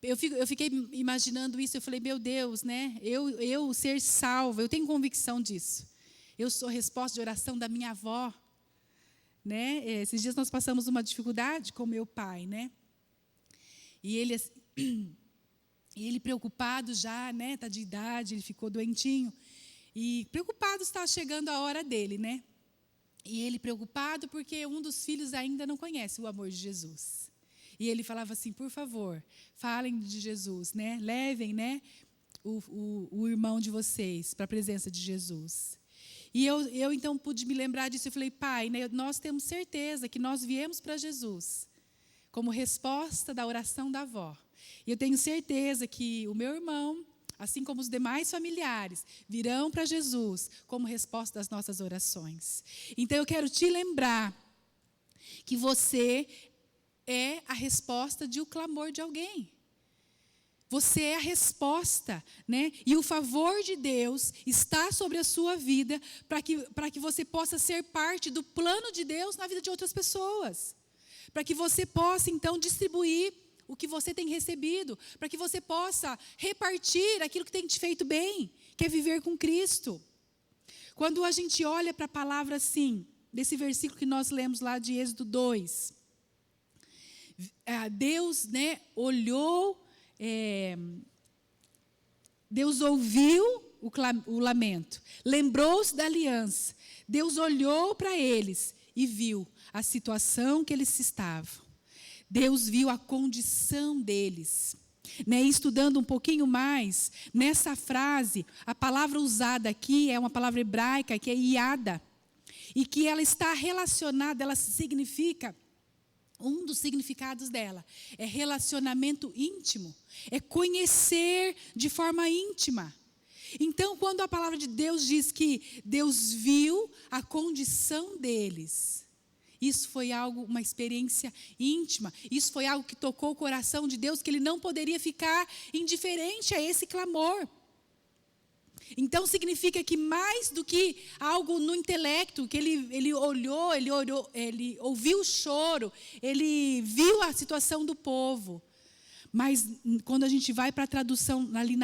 Eu fiquei imaginando isso, eu falei, meu Deus, né? Eu ser salva, eu tenho convicção disso. Eu sou resposta de oração da minha avó. Né? Esses dias nós passamos uma dificuldade com meu pai, né? E ele preocupado já, né? Está de idade, ele ficou doentinho. E preocupado, está chegando a hora dele, né? E ele preocupado porque um dos filhos ainda não conhece o amor de Jesus. E ele falava assim, por favor, falem de Jesus, né? Levem, né, o irmão de vocês para a presença de Jesus. E eu então pude me lembrar disso. Eu falei, pai, né, nós temos certeza que nós viemos para Jesus como resposta da oração da avó. E eu tenho certeza que o meu irmão, assim como os demais familiares, virão para Jesus como resposta das nossas orações. Então eu quero te lembrar que você é a resposta de um clamor de alguém. Você é a resposta, né? E o favor de Deus está sobre a sua vida para que você possa ser parte do plano de Deus na vida de outras pessoas. Para que você possa, então, distribuir o que você tem recebido. Para que você possa repartir aquilo que tem te feito bem, que é viver com Cristo. Quando a gente olha para a palavra assim, desse versículo que nós lemos lá de Êxodo 2, Deus, né, olhou, Deus ouviu o lamento, lembrou-se da aliança, Deus olhou para eles e viu a situação que eles estavam. Deus viu a condição deles. Né, estudando um pouquinho mais, nessa frase, a palavra usada aqui é uma palavra hebraica, que é iada, e que ela está relacionada, ela significa, um dos significados dela é relacionamento íntimo, é conhecer de forma íntima. Então, quando a palavra de Deus diz que Deus viu a condição deles, isso foi algo, uma experiência íntima, isso foi algo que tocou o coração de Deus, que ele não poderia ficar indiferente a esse clamor. Então significa que mais do que algo no intelecto, que ele olhou, ele ouviu o choro, ele viu a situação do povo. Mas quando a gente vai para a tradução ali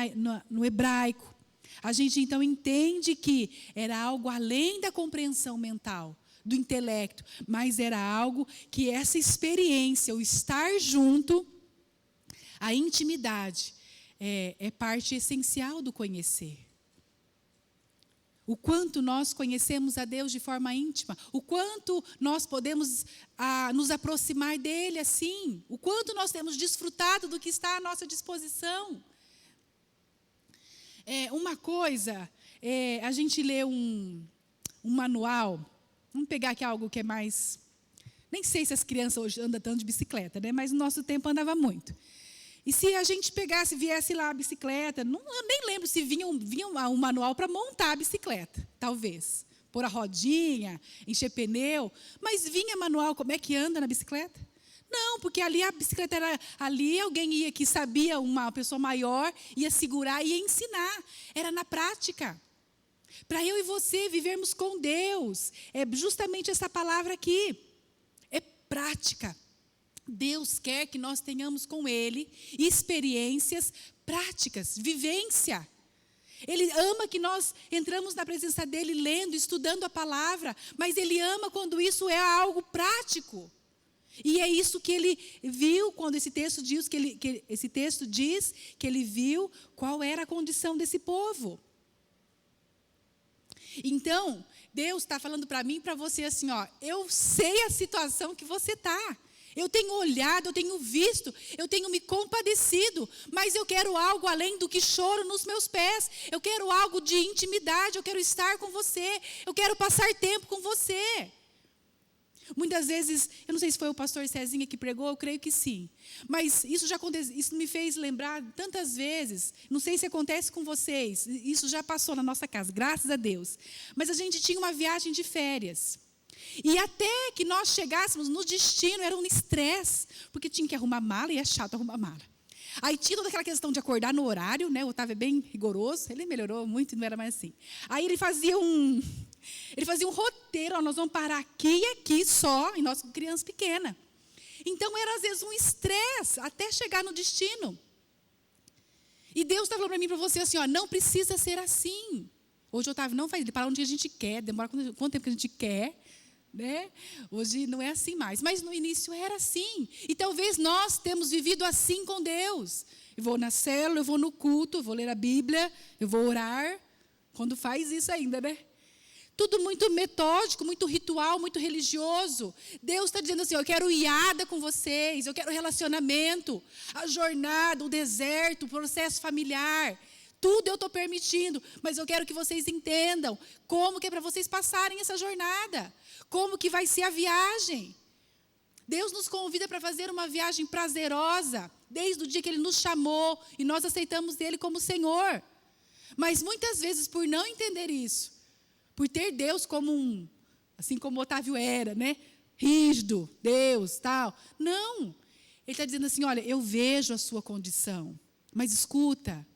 no hebraico, a gente então entende que era algo além da compreensão mental, do intelecto, mas era algo que essa experiência, o estar junto, a intimidade, é parte essencial do conhecer. O quanto nós conhecemos a Deus de forma íntima, o quanto nós podemos nos aproximar dEle assim, o quanto nós temos desfrutado do que está à nossa disposição. Uma coisa, a gente lê um manual, vamos pegar aqui algo que é mais... Nem sei se as crianças hoje andam tanto de bicicleta, né? Mas no nosso tempo andava muito. E se a gente viesse lá a bicicleta, eu nem lembro se vinha um manual para montar a bicicleta, talvez. Pôr a rodinha, encher pneu, mas vinha manual como é que anda na bicicleta? Não, porque ali a bicicleta era, ali alguém ia que sabia, uma pessoa maior, ia segurar e ia ensinar. Era na prática. Para eu e você vivermos com Deus, é justamente essa palavra aqui, é prática. Deus quer que nós tenhamos com Ele experiências práticas, vivência. Ele ama que nós entramos na presença dEle lendo, estudando a palavra, mas Ele ama quando isso é algo prático. E é isso que Ele viu quando esse texto diz que Ele viu qual era a condição desse povo. Então, Deus está falando para mim e para você assim, ó, eu sei a situação que você está. Eu tenho olhado, eu tenho visto, eu tenho me compadecido, mas eu quero algo além do que choro nos meus pés. Eu quero algo de intimidade, eu quero estar com você, eu quero passar tempo com você. Muitas vezes, eu não sei se foi o pastor Cezinha que pregou, eu creio que sim. Mas isso já aconteceu, isso me fez lembrar tantas vezes, não sei se acontece com vocês, isso já passou na nossa casa, graças a Deus. Mas a gente tinha uma viagem de férias. E até que nós chegássemos no destino, era um estresse, porque tinha que arrumar mala e é chato arrumar mala. Aí tinha toda aquela questão de acordar no horário, né? O Otávio é bem rigoroso, ele melhorou muito e não era mais assim. Aí ele fazia um roteiro, ó, nós vamos parar aqui e aqui só, e nós com criança pequena. Então era às vezes um estresse até chegar no destino. E Deus está falando para mim e para você assim, ó, não precisa ser assim. Hoje o Otávio não faz, ele para onde a gente quer, demora quanto tempo que a gente quer. Né? Hoje não é assim mais, mas no início era assim. E talvez nós temos vivido assim com Deus. Eu vou na célula, eu vou no culto, eu vou ler a Bíblia, eu vou orar. Quando faz isso ainda, né? Tudo muito metódico, muito ritual, muito religioso. Deus está dizendo assim, eu quero iada com vocês, eu quero relacionamento, a jornada, o deserto, o processo familiar. Tudo eu estou permitindo, mas eu quero que vocês entendam como que é para vocês passarem essa jornada. Como que vai ser a viagem? Deus nos convida para fazer uma viagem prazerosa, desde o dia que Ele nos chamou e nós aceitamos Ele como Senhor. Mas muitas vezes, por não entender isso, por ter Deus como assim como Otávio era, né? Rígido, Deus, tal. Não. Ele está dizendo assim, olha, eu vejo a sua condição, mas escuta,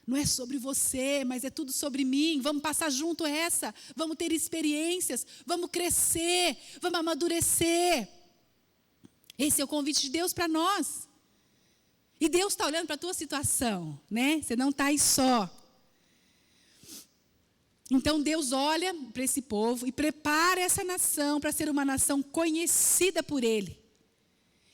não é sobre você, mas é tudo sobre mim. Vamos passar junto essa. Vamos ter experiências. Vamos crescer. Vamos amadurecer. Esse é o convite de Deus para nós. E Deus está olhando para a tua situação, né? Você não está aí só. Então Deus olha para esse povo e prepara essa nação para ser uma nação conhecida por Ele.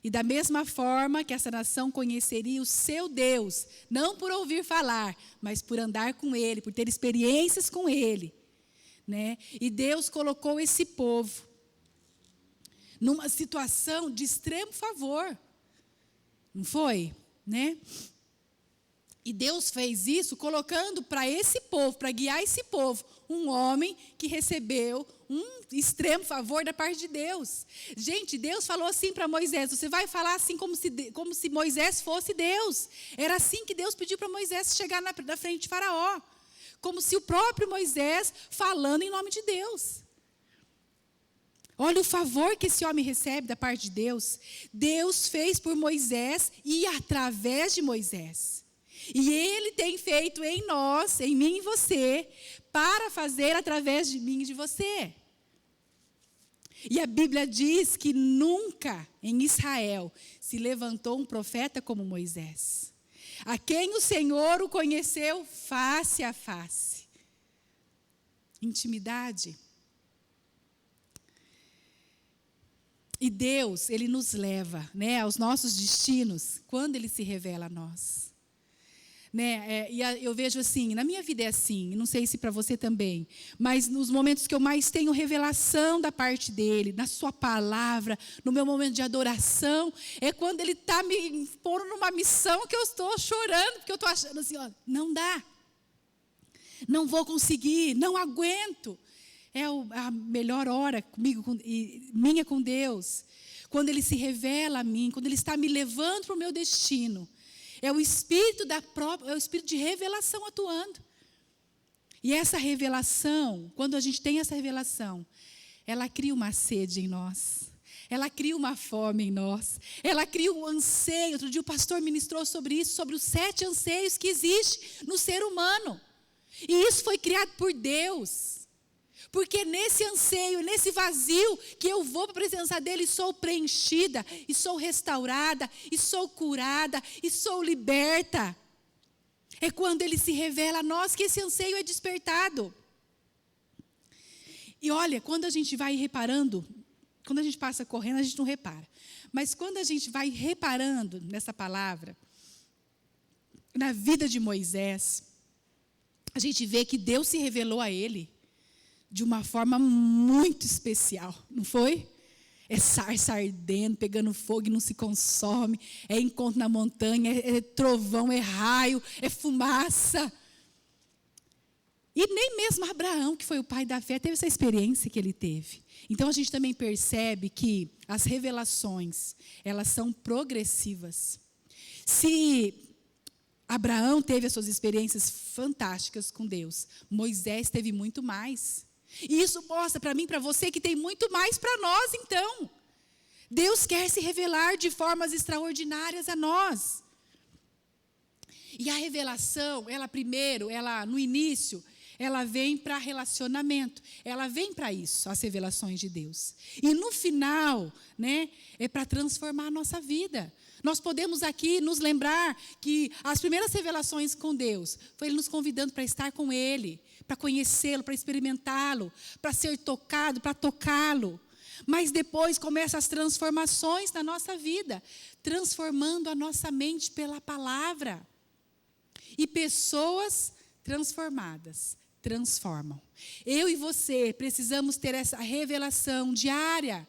E da mesma forma que essa nação conheceria o seu Deus, não por ouvir falar, mas por andar com Ele, por ter experiências com Ele. Né? E Deus colocou esse povo numa situação de extremo favor. Não foi? Né? E Deus fez isso colocando para esse povo, para guiar esse povo, um homem que recebeu um extremo favor da parte de Deus. Gente, Deus falou assim para Moisés, você vai falar assim como se Moisés fosse Deus. Era assim que Deus pediu para Moisés chegar na frente de Faraó. Como se o próprio Moisés falando em nome de Deus. Olha o favor que esse homem recebe da parte de Deus. Deus fez por Moisés e através de Moisés. E Ele tem feito em nós, em mim e você, para fazer através de mim e de você. E a Bíblia diz que nunca em Israel se levantou um profeta como Moisés, a quem o Senhor o conheceu face a face. Intimidade. E Deus, Ele nos leva, né, aos nossos destinos quando Ele se revela a nós. Né? E eu vejo assim, na minha vida é assim, não sei se para você também, mas nos momentos que eu mais tenho revelação da parte dele, na sua palavra, no meu momento de adoração, é quando ele está me pondo numa missão que eu estou chorando, porque eu estou achando assim, ó, não dá, não vou conseguir, não aguento. É a melhor hora comigo, minha com Deus, quando Ele se revela a mim, quando Ele está me levando para o meu destino. É o espírito é o espírito de revelação atuando. E essa revelação, quando a gente tem essa revelação, ela cria uma sede em nós. Ela cria uma fome em nós. Ela cria um anseio. Outro dia o pastor ministrou sobre isso, sobre os 7 anseios que existem no ser humano. E isso foi criado por Deus. Porque nesse anseio, nesse vazio, que eu vou para a presença dEle e sou preenchida, e sou restaurada, e sou curada, e sou liberta. É quando Ele se revela a nós que esse anseio é despertado. E olha, quando a gente vai reparando, quando a gente passa correndo, a gente não repara. Mas quando a gente vai reparando nessa palavra, na vida de Moisés, a gente vê que Deus se revelou a ele de uma forma muito especial, não foi? É sarça ardendo, pegando fogo e não se consome. É encontro na montanha, é trovão, é raio, é fumaça. E nem mesmo Abraão, que foi o pai da fé, teve essa experiência que ele teve. Então a gente também percebe que as revelações, elas são progressivas. Se Abraão teve as suas experiências fantásticas com Deus, Moisés teve muito mais. E isso mostra para mim e para você que tem muito mais para nós, então. Deus quer se revelar de formas extraordinárias a nós. E a revelação, no início, ela vem para relacionamento. Ela vem para isso, as revelações de Deus. E no final, é para transformar a nossa vida. Nós podemos aqui nos lembrar que as primeiras revelações com Deus foi Ele nos convidando para estar com Ele, para conhecê-lo, para experimentá-lo, para ser tocado, para tocá-lo. Mas depois começam as transformações na nossa vida, transformando a nossa mente pela palavra. E pessoas transformadas transformam. Eu e você precisamos ter essa revelação diária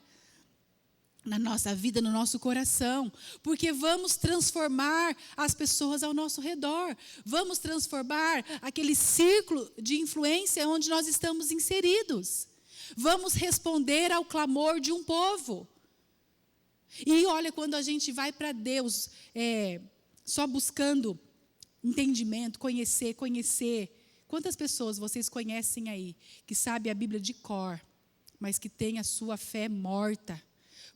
na nossa vida, no nosso coração, porque vamos transformar as pessoas ao nosso redor, vamos transformar aquele círculo de influência onde nós estamos inseridos, vamos responder ao clamor de um povo. E olha, quando a gente vai para Deus, só buscando entendimento, conhecer, quantas pessoas vocês conhecem aí, que sabem a Bíblia de cor, mas que têm a sua fé morta?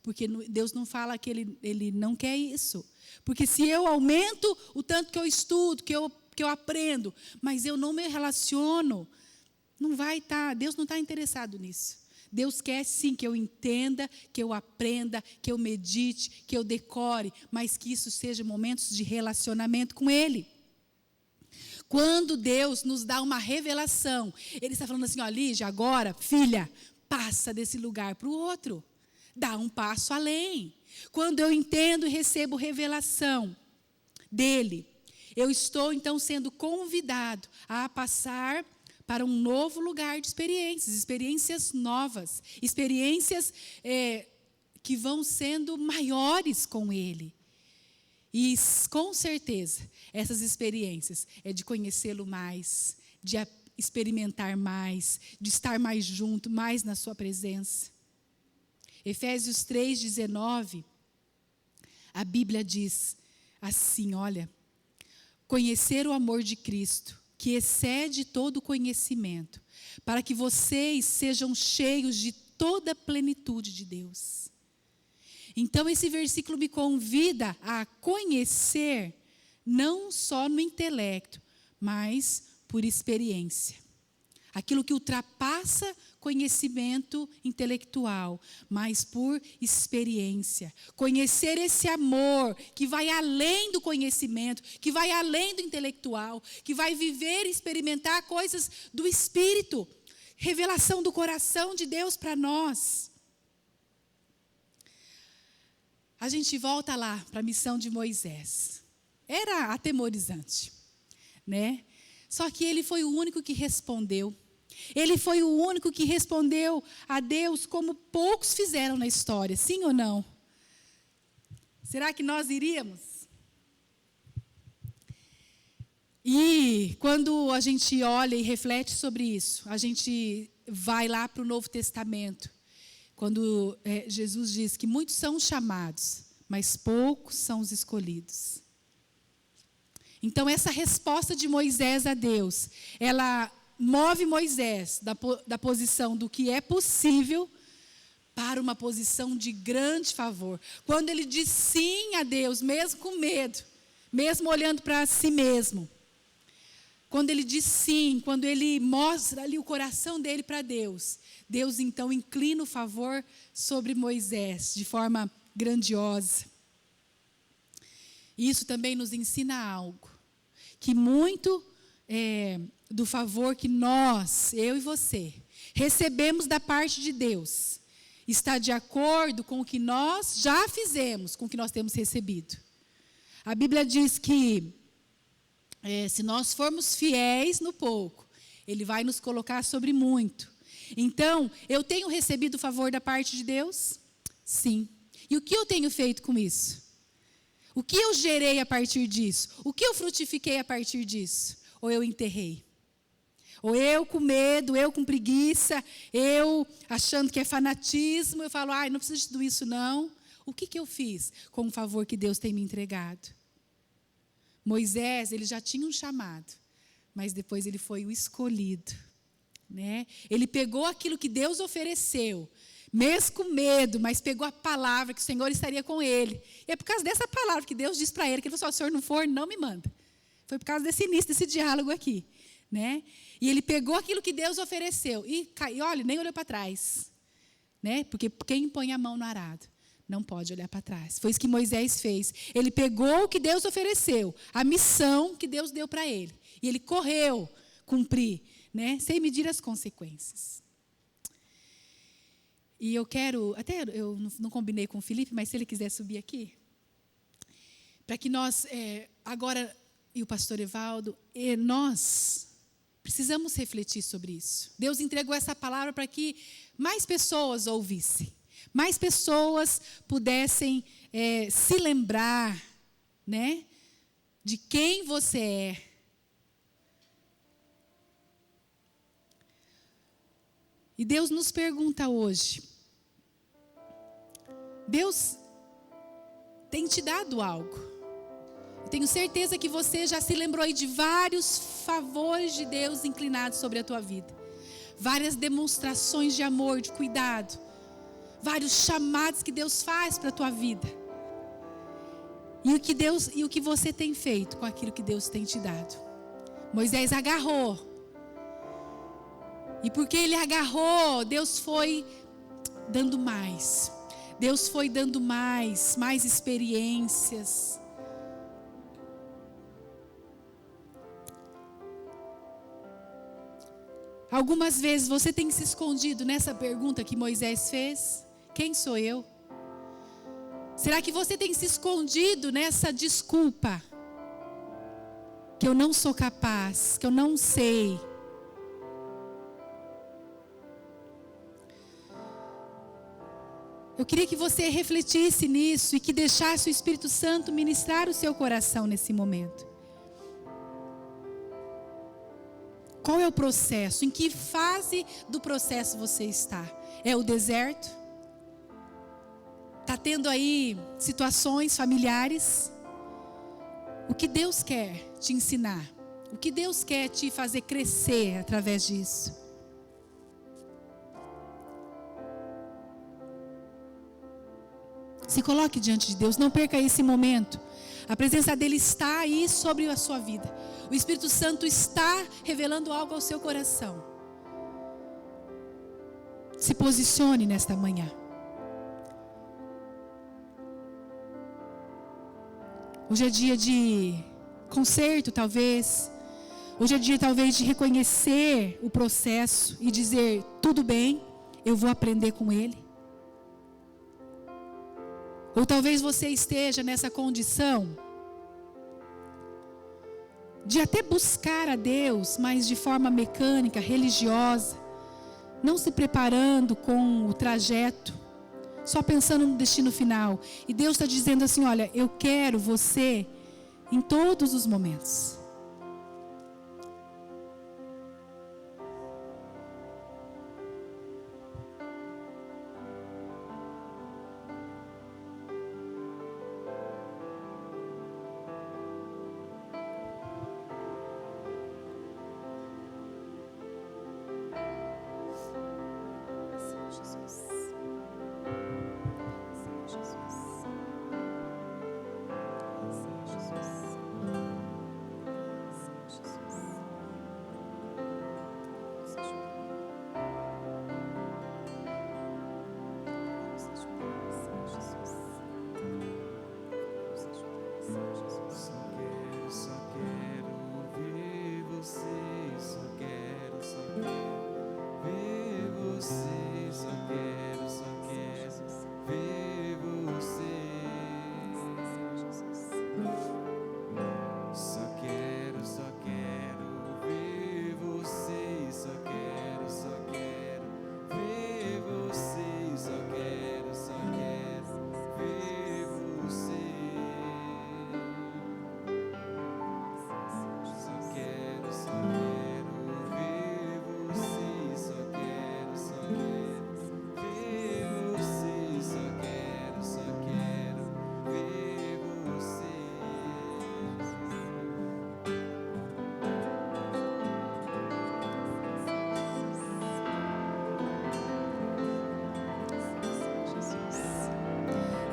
Porque Deus não fala que Ele não quer isso. Porque se eu aumento o tanto que eu estudo, que eu aprendo, mas eu não me relaciono, não vai estar, Deus não está interessado nisso. Deus quer sim que eu entenda, que eu aprenda, que eu medite, que eu decore, mas que isso seja momentos de relacionamento com Ele. Quando Deus nos dá uma revelação, Ele está falando assim, Lígia, agora, filha, passa desse lugar para o outro. Dá um passo além. Quando eu entendo e recebo revelação dele, eu estou então sendo convidado a passar para um novo lugar de experiências novas, experiências que vão sendo maiores com ele. E com certeza, essas experiências é de conhecê-lo mais, de experimentar mais, de estar mais junto, mais na sua presença. Efésios 3:19, a Bíblia diz assim, olha, conhecer o amor de Cristo, que excede todo conhecimento, para que vocês sejam cheios de toda a plenitude de Deus. Então esse versículo me convida a conhecer, não só no intelecto, mas por experiência. Aquilo que ultrapassa conhecimento intelectual, mas por experiência. Conhecer esse amor que vai além do conhecimento, que vai além do intelectual, que vai viver e experimentar coisas do Espírito. Revelação do coração de Deus para nós. A gente volta lá para a missão de Moisés. Era atemorizante, Só que ele foi o único que respondeu. Ele foi o único que respondeu a Deus como poucos fizeram na história, sim ou não? Será que nós iríamos? E quando a gente olha e reflete sobre isso, a gente vai lá para o Novo Testamento, quando Jesus diz que muitos são chamados, mas poucos são os escolhidos. Então essa resposta de Moisés a Deus, ela move Moisés da posição do que é possível para uma posição de grande favor. Quando ele diz sim a Deus, mesmo com medo, mesmo olhando para si mesmo. Quando ele diz sim, quando ele mostra ali o coração dele para Deus, Deus então inclina o favor sobre Moisés de forma grandiosa. Isso também nos ensina algo, que muito do favor que nós, eu e você, recebemos da parte de Deus, está de acordo com o que nós já fizemos, com o que nós temos recebido. A Bíblia diz que se nós formos fiéis no pouco, Ele vai nos colocar sobre muito. Então, eu tenho recebido o favor da parte de Deus? Sim. E o que eu tenho feito com isso? O que eu gerei a partir disso? O que eu frutifiquei a partir disso? Ou eu enterrei? Ou eu com medo, eu com preguiça, eu achando que é fanatismo, eu falo, ai, não preciso de tudo isso não. O que eu fiz com o favor que Deus tem me entregado? Moisés, ele já tinha um chamado, mas depois ele foi o escolhido, né? Ele pegou aquilo que Deus ofereceu, mesmo com medo, mas pegou a palavra que o Senhor estaria com ele. E é por causa dessa palavra que Deus diz para ele, que ele falou assim, se o Senhor não for, não me manda. Foi por causa desse início, desse diálogo aqui, né? E ele pegou aquilo que Deus ofereceu e olha, nem olhou para trás, né? Porque quem põe a mão no arado não pode olhar para trás. Foi isso que Moisés fez. Ele pegou o que Deus ofereceu, a missão que Deus deu para ele. E ele correu cumprir, né? Sem medir as consequências. E eu quero, até eu não combinei com o Felipe, mas se ele quiser subir aqui, para que nós, agora, e o pastor Evaldo, nós precisamos refletir sobre isso. Deus entregou essa palavra para que mais pessoas ouvissem, mais pessoas pudessem se lembrar, né, de quem você é. E Deus nos pergunta hoje, Deus tem te dado algo. Eu tenho certeza que você já se lembrou aí de vários favores de Deus inclinados sobre a tua vida. Várias demonstrações de amor, de cuidado. Vários chamados que Deus faz para a tua vida. E o que você tem feito com aquilo que Deus tem te dado. Moisés agarrou. E porque ele agarrou, Deus foi dando mais. Deus foi dando mais experiências. Algumas vezes você tem se escondido nessa pergunta que Moisés fez: quem sou eu? Será que você tem se escondido nessa desculpa? Que eu não sou capaz, que eu não sei. Eu queria que você refletisse nisso e que deixasse o Espírito Santo ministrar o seu coração nesse momento. Qual é o processo? Em que fase do processo você está? É o deserto? Está tendo aí situações familiares? O que Deus quer te ensinar? O que Deus quer te fazer crescer através disso? Se coloque diante de Deus, não perca esse momento. A presença dele está aí sobre a sua vida. O Espírito Santo está revelando algo ao seu coração. Se posicione nesta manhã. Hoje é dia de conserto, talvez. Hoje é dia, talvez, de reconhecer o processo e dizer: tudo bem, eu vou aprender com ele. Ou talvez você esteja nessa condição de até buscar a Deus, mas de forma mecânica, religiosa, não se preparando com o trajeto, só pensando no destino final. E Deus está dizendo assim: olha, eu quero você em todos os momentos.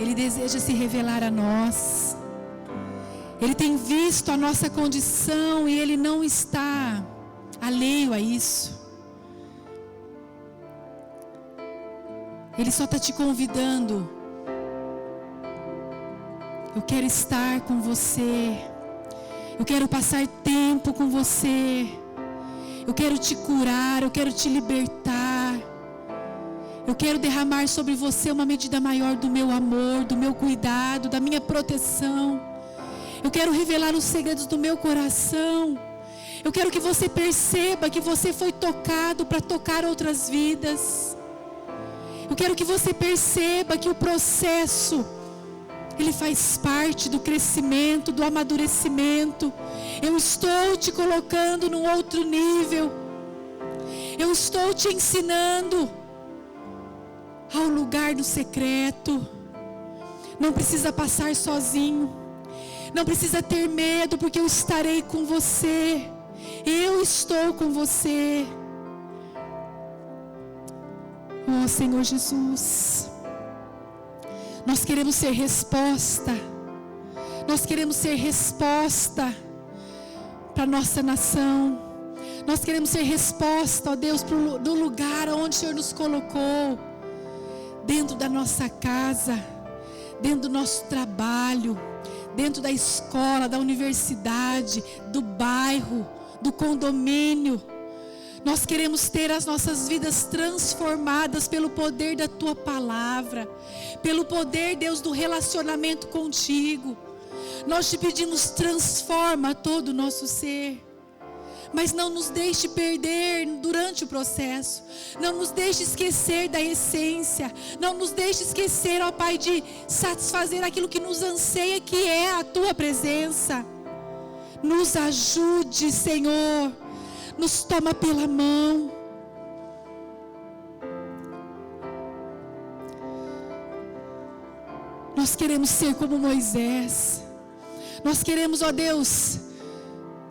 Ele deseja se revelar a nós. Ele tem visto a nossa condição e Ele não está alheio a isso. Ele só está te convidando. Eu quero estar com você. Eu quero passar tempo com você. Eu quero te curar, eu quero te libertar. Eu quero derramar sobre você uma medida maior do meu amor, do meu cuidado, da minha proteção. Eu quero revelar os segredos do meu coração. Eu quero que você perceba que você foi tocado para tocar outras vidas. Eu quero que você perceba que o processo, ele faz parte do crescimento, do amadurecimento. Eu estou te colocando num outro nível. Eu estou te ensinando ao lugar do secreto. Não precisa passar sozinho. Não precisa ter medo, porque eu estarei com você. Eu estou com você. Oh, Senhor Jesus. Nós queremos ser resposta. Nós queremos ser resposta para a nossa nação. Nós queremos ser resposta, ó Deus, do lugar onde o Senhor nos colocou. Dentro da nossa casa, dentro do nosso trabalho, dentro da escola, da universidade, do bairro, do condomínio. Nós queremos ter as nossas vidas transformadas pelo poder da Tua palavra, pelo poder, Deus, do relacionamento contigo. Nós te pedimos, transforma todo o nosso ser. Mas não nos deixe perder durante o processo. Não nos deixe esquecer da essência. Não nos deixe esquecer, ó Pai, de satisfazer aquilo que nos anseia, que é a Tua presença. Nos ajude, Senhor. Nos toma pela mão. Nós queremos ser como Moisés. Nós queremos, ó Deus,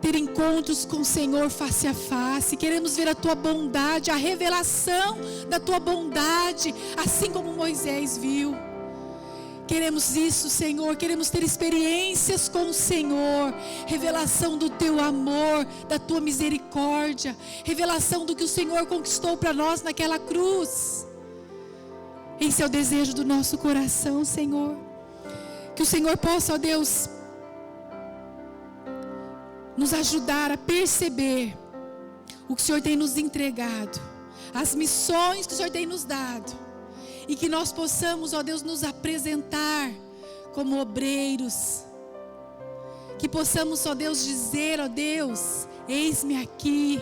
ter encontros com o Senhor face a face. Queremos ver a Tua bondade, a revelação da Tua bondade, assim como Moisés viu. Queremos isso, Senhor. Queremos ter experiências com o Senhor. Revelação do Teu amor, da Tua misericórdia. Revelação do que o Senhor conquistou para nós naquela cruz. Esse é o desejo do nosso coração, Senhor. Que o Senhor possa, ó Deus, nos ajudar a perceber o que o Senhor tem nos entregado, as missões que o Senhor tem nos dado, e que nós possamos, ó Deus, nos apresentar como obreiros, que possamos, ó Deus, dizer, ó Deus, eis-me aqui.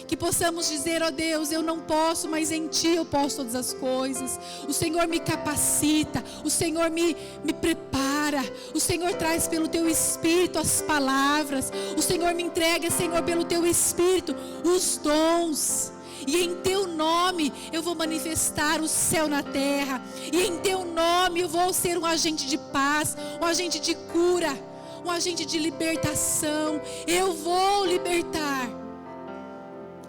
Que possamos dizer, ó Deus, eu não posso, mas em Ti eu posso todas as coisas. O Senhor me capacita, o Senhor me prepara, o Senhor traz pelo Teu Espírito as palavras, o Senhor me entrega, Senhor, pelo Teu Espírito os dons. E em Teu nome eu vou manifestar o céu na terra. E em Teu nome eu vou ser um agente de paz, um agente de cura, um agente de libertação. Eu vou libertar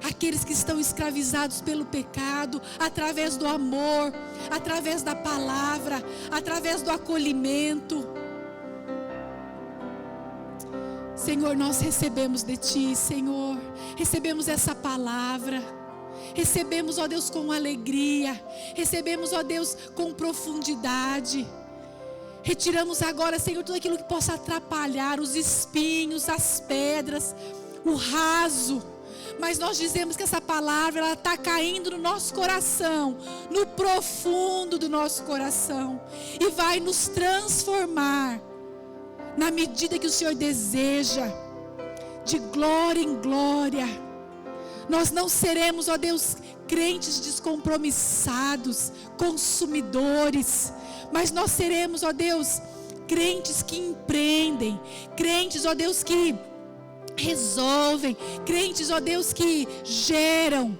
aqueles que estão escravizados pelo pecado, através do amor, através da palavra, através do acolhimento. Senhor, nós recebemos de Ti, Senhor, recebemos essa palavra, recebemos, ó Deus, com alegria, recebemos, ó Deus, com profundidade. Retiramos agora, Senhor, tudo aquilo que possa atrapalhar, os espinhos, as pedras, o raso. Mas nós dizemos que essa palavra, ela está caindo no nosso coração, no profundo do nosso coração, e vai nos transformar, na medida que o Senhor deseja, de glória em glória. Nós não seremos, ó Deus, crentes descompromissados, consumidores, mas nós seremos, ó Deus, crentes que empreendem, crentes, ó Deus, que resolvem, crentes, ó Deus, que geram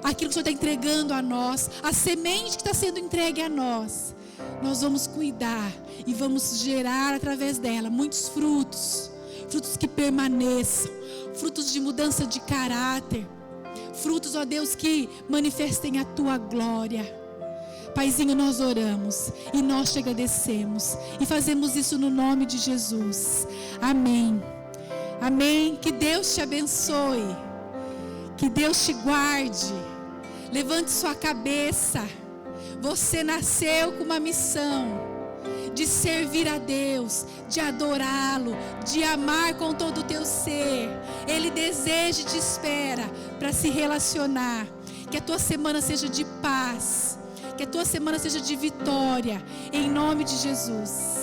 aquilo que o Senhor está entregando a nós, a semente que está sendo entregue a nós. Nós vamos cuidar e vamos gerar através dela muitos frutos, frutos que permaneçam, frutos de mudança de caráter, frutos, ó Deus, que manifestem a Tua glória. Paizinho, nós oramos e nós te agradecemos e fazemos isso no nome de Jesus. Amém. Amém. Que Deus te abençoe. Que Deus te guarde. Levante sua cabeça. Você nasceu com uma missão de servir a Deus, de adorá-lo, de amar com todo o teu ser. Ele deseja e te espera para se relacionar. Que a tua semana seja de paz, que a tua semana seja de vitória, em nome de Jesus.